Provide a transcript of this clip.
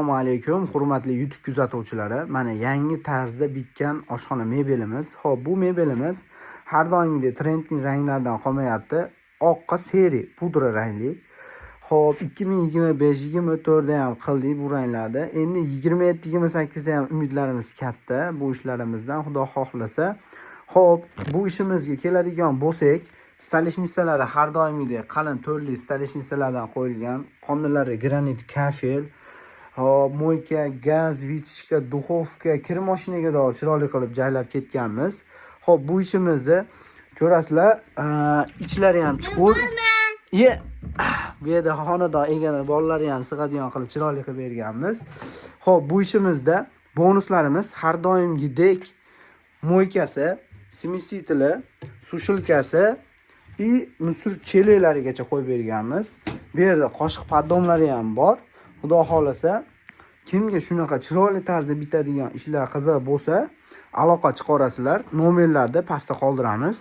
Assalomu alaykum, hurmatli YouTube kuzatuvchilari. Mana yangi tarzda bitgan oshxona mebelimiz. Xo'p, bu mebelimiz har doimgidek trendning ranglaridan qolmayapti. Oqqa seri, pudra rangli. Xo'p, 2025-24 da ham qildik bu ranglarda. Endi 27-28 da ham umidlarimiz katta bu ishlarimizdan, Xudo xohlasa. Xo'p, bu ishimizga keladigan bo'lsak, stalishnisalari har doimgidek qalin to'rli stalishnisalardan qo'yilgan. Qonunlari granit kafel. Hop, moyka, gaz, vitichka, duxovka, kir mashinaga da chiroyli qilib joylab ketganmiz. Hop, bu ishimizni ko'rasizlar, ichlari ham chuqur. Bu yerda xonadon egani bolalari ham sig'adigan qilib chiroyli qilib berganmiz. Hop, bu ishimizda bonuslarimiz har doimgidek moykasi, smesitili, sushilkasi и musor cheleklarigacha qo'yib berganmiz. Bu yerda qoshiq poddomlari ham bor. Xudo xolasa, kimga shunaqa chiroyli tarzda bitadigan ishlar qiziq bo'lsa, aloqa chiqarasizlar. Nomerlarda pastda qoldiramiz.